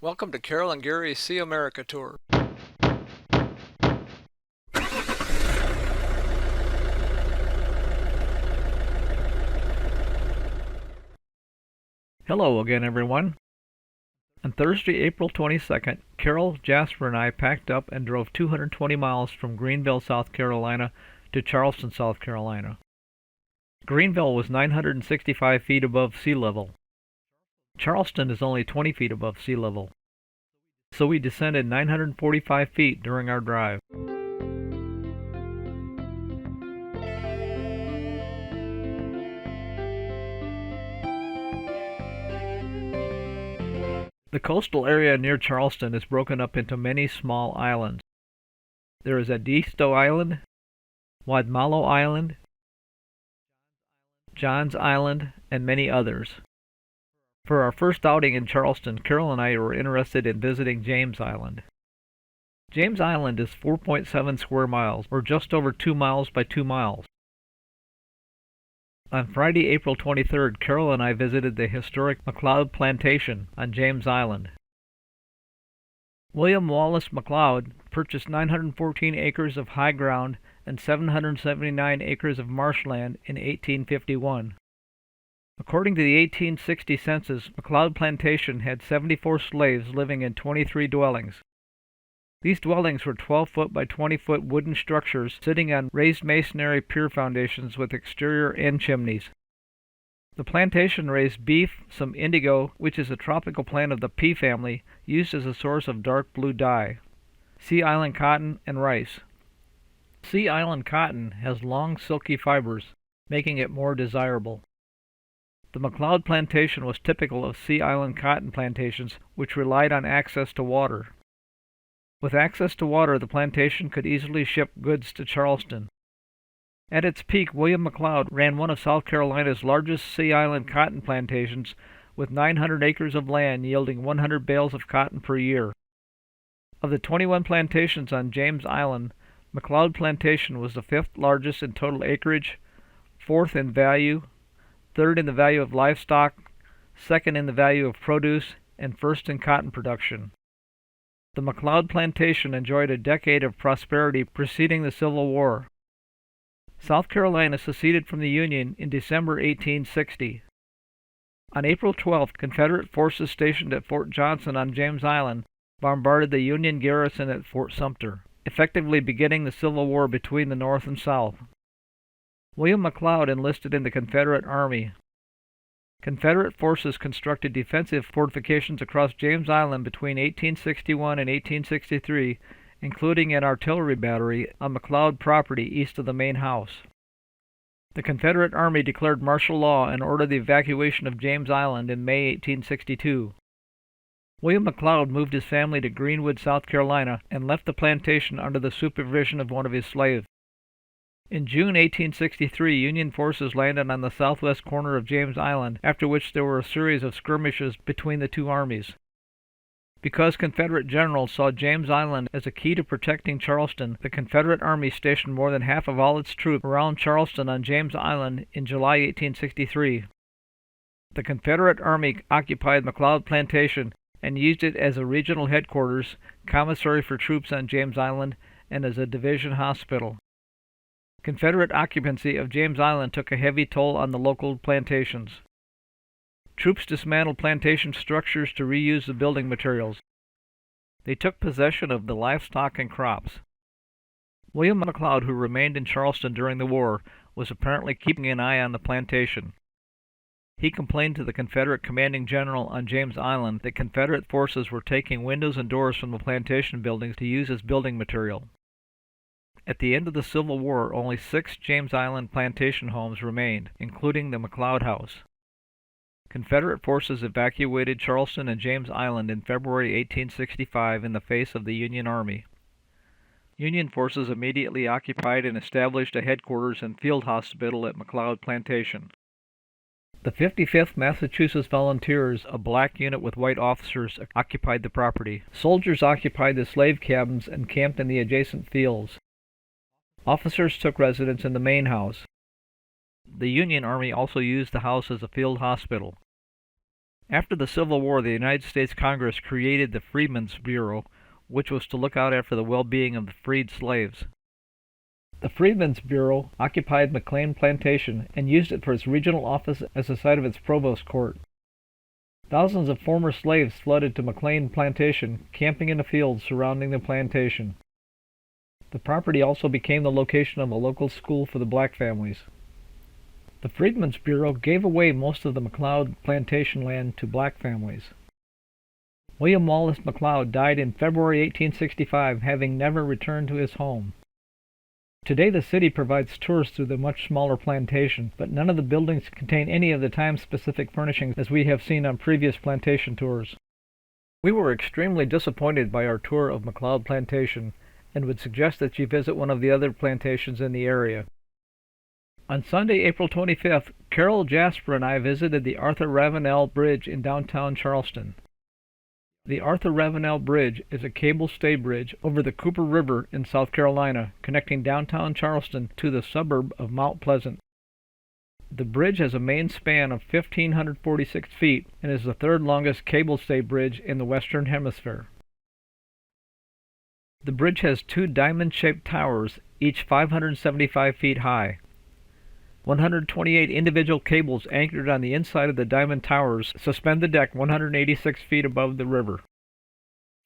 Welcome to Carol and Gary's See America Tour. Hello again, everyone. On Thursday, April 22nd, Carol, Jasper, and I packed up and drove 220 miles from Greenville, South Carolina to Charleston, South Carolina. Greenville was 965 feet above sea level. Charleston is only 20 feet above sea level. So we descended 945 feet during our drive. The coastal area near Charleston is broken up into many small islands. There is Edisto Island, Wadmalo Island, Johns Island, and many others. For our first outing in Charleston, Carol and I were interested in visiting James Island. James Island is 4.7 square miles, or just over 2 miles by 2 miles. On Friday, April 23rd, Carol and I visited the historic McLeod Plantation on James Island. William Wallace McLeod purchased 914 acres of high ground and 779 acres of marshland in 1851. According to the 1860 census, McLeod Plantation had 74 slaves living in 23 dwellings. These dwellings were 12-foot by 20-foot wooden structures sitting on raised masonry pier foundations with exterior end chimneys. The plantation raised beef, some indigo, which is a tropical plant of the pea family, used as a source of dark blue dye, Sea Island cotton, and rice. Sea Island cotton has long silky fibers, making it more desirable. The McLeod Plantation was typical of Sea Island cotton plantations, which relied on access to water. With access to water, the plantation could easily ship goods to Charleston. At its peak, William McLeod ran one of South Carolina's largest Sea Island cotton plantations with 900 acres of land yielding 100 bales of cotton per year. Of the 21 plantations on James Island, McLeod Plantation was the fifth largest in total acreage, fourth in value, third in the value of livestock, second in the value of produce, and first in cotton production. The McLeod Plantation enjoyed a decade of prosperity preceding the Civil War. South Carolina seceded from the Union in December 1860. On April 12th, Confederate forces stationed at Fort Johnson on James Island bombarded the Union garrison at Fort Sumter, effectively beginning the Civil War between the North and South. William McLeod enlisted in the Confederate Army. Confederate forces constructed defensive fortifications across James Island between 1861 and 1863, including an artillery battery on McLeod property east of the main house. The Confederate Army declared martial law and ordered the evacuation of James Island in May 1862. William McLeod moved his family to Greenwood, South Carolina, and left the plantation under the supervision of one of his slaves. In June 1863, Union forces landed on the southwest corner of James Island, after which there were a series of skirmishes between the two armies. Because Confederate generals saw James Island as a key to protecting Charleston, the Confederate Army stationed more than half of all its troops around Charleston on James Island in July 1863. The Confederate Army occupied McLeod Plantation and used it as a regional headquarters, commissary for troops on James Island, and as a division hospital. Confederate occupancy of James Island took a heavy toll on the local plantations. Troops dismantled plantation structures to reuse the building materials. They took possession of the livestock and crops. William McLeod, who remained in Charleston during the war, was apparently keeping an eye on the plantation. He complained to the Confederate commanding general on James Island that Confederate forces were taking windows and doors from the plantation buildings to use as building material. At the end of the Civil War, only 6 James Island plantation homes remained, including the McLeod House. Confederate forces evacuated Charleston and James Island in February 1865 in the face of the Union Army. Union forces immediately occupied and established a headquarters and field hospital at McLeod Plantation. The 55th Massachusetts Volunteers, a black unit with white officers, occupied the property. Soldiers occupied the slave cabins and camped in the adjacent fields. Officers took residence in the main house. The Union Army also used the house as a field hospital. After the Civil War, the United States Congress created the Freedmen's Bureau, which was to look out after the well-being of the freed slaves. The Freedmen's Bureau occupied McLean Plantation and used it for its regional office as the site of its provost court. Thousands of former slaves flooded to McLean Plantation, camping in the fields surrounding the plantation. The property also became the location of a local school for the black families. The Freedmen's Bureau gave away most of the McLeod plantation land to black families. William Wallace McLeod died in February 1865, having never returned to his home. Today the city provides tours through the much smaller plantation, but none of the buildings contain any of the time-specific furnishings as we have seen on previous plantation tours. We were extremely disappointed by our tour of McLeod Plantation and would suggest that you visit one of the other plantations in the area. On Sunday, April 25th, Carol Jasper and I visited the Arthur Ravenel Bridge in downtown Charleston. The Arthur Ravenel Bridge is a cable-stay bridge over the Cooper River in South Carolina, connecting downtown Charleston to the suburb of Mount Pleasant. The bridge has a main span of 1,546 feet and is the third longest cable-stay bridge in the Western Hemisphere. The bridge has two diamond-shaped towers, each 575 feet high. 128 individual cables anchored on the inside of the diamond towers suspend the deck 186 feet above the river.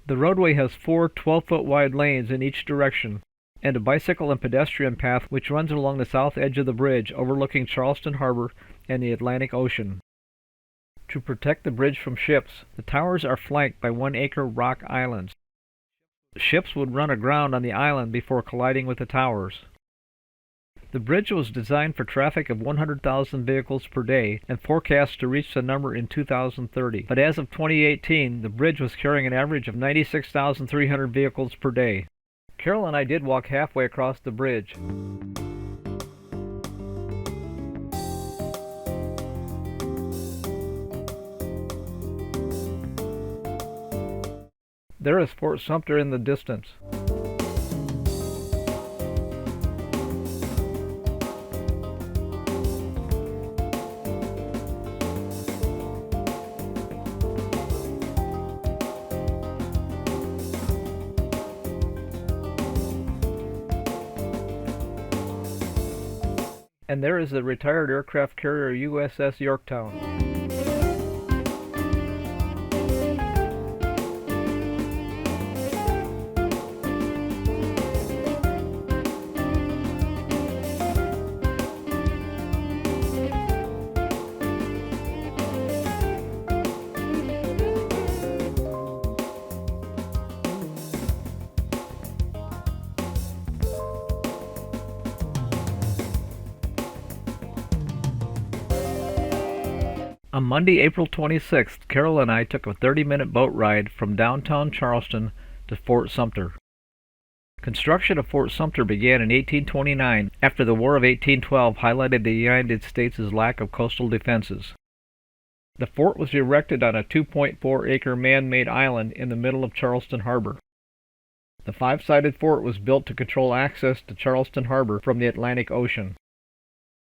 The roadway has four 12-foot wide lanes in each direction, and a bicycle and pedestrian path which runs along the south edge of the bridge overlooking Charleston Harbor and the Atlantic Ocean. To protect the bridge from ships, the towers are flanked by 1-acre rock islands. Ships would run aground on the island before colliding with the towers. The bridge was designed for traffic of 100,000 vehicles per day and forecast to reach the number in 2030. But as of 2018, the bridge was carrying an average of 96,300 vehicles per day. Carol and I did walk halfway across the bridge. There is Fort Sumter in the distance. And there is the retired aircraft carrier USS Yorktown. On Monday, April 26th, Carol and I took a 30-minute boat ride from downtown Charleston to Fort Sumter. Construction of Fort Sumter began in 1829 after the War of 1812 highlighted the United States' lack of coastal defenses. The fort was erected on a 2.4-acre man-made island in the middle of Charleston Harbor. The 5-sided fort was built to control access to Charleston Harbor from the Atlantic Ocean.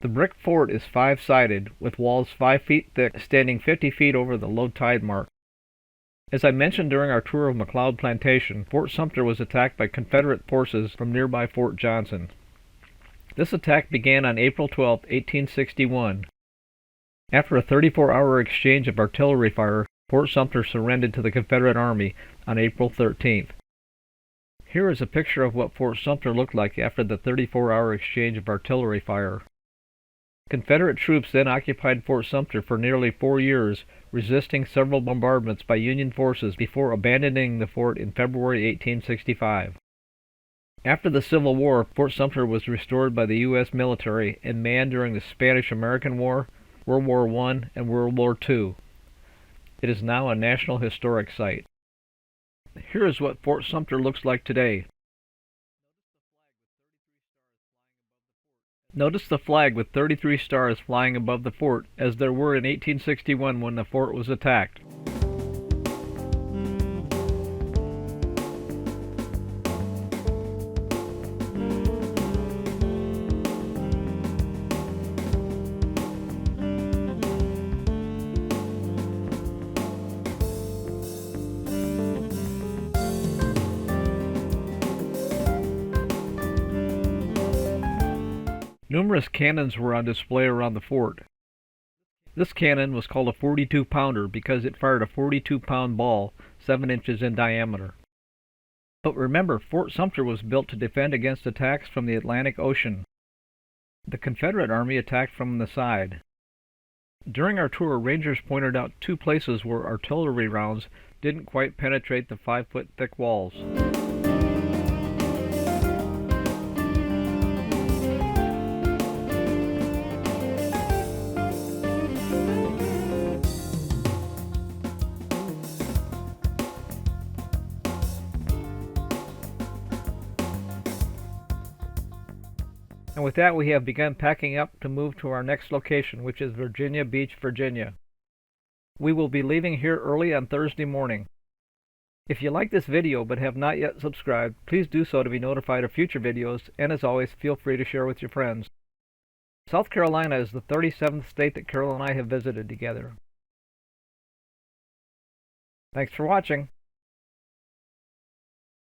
The brick fort is 5-sided, with walls 5 feet thick, standing 50 feet over the low tide mark. As I mentioned during our tour of McLeod Plantation, Fort Sumter was attacked by Confederate forces from nearby Fort Johnson. This attack began on April 12, 1861. After a 34-hour exchange of artillery fire, Fort Sumter surrendered to the Confederate Army on April 13th. Here is a picture of what Fort Sumter looked like after the 34-hour exchange of artillery fire. Confederate troops then occupied Fort Sumter for nearly 4 years, resisting several bombardments by Union forces before abandoning the fort in February 1865. After the Civil War, Fort Sumter was restored by the U.S. military and manned during the Spanish-American War, World War I, and World War II. It is now a National Historic Site. Here is what Fort Sumter looks like today. Notice the flag with 33 stars flying above the fort, as there were in 1861 when the fort was attacked. Numerous cannons were on display around the fort. This cannon was called a 42-pounder because it fired a 42-pound ball 7 inches in diameter. But remember, Fort Sumter was built to defend against attacks from the Atlantic Ocean. The Confederate Army attacked from the side. During our tour, rangers pointed out 2 places where artillery rounds didn't quite penetrate the 5-foot thick walls. And with that, we have begun packing up to move to our next location, which is Virginia Beach, Virginia. We will be leaving here early on Thursday morning. If you like this video but have not yet subscribed, please do so to be notified of future videos, and as always, feel free to share with your friends. South Carolina is the 37th state that Carol and I have visited together. Thanks for watching.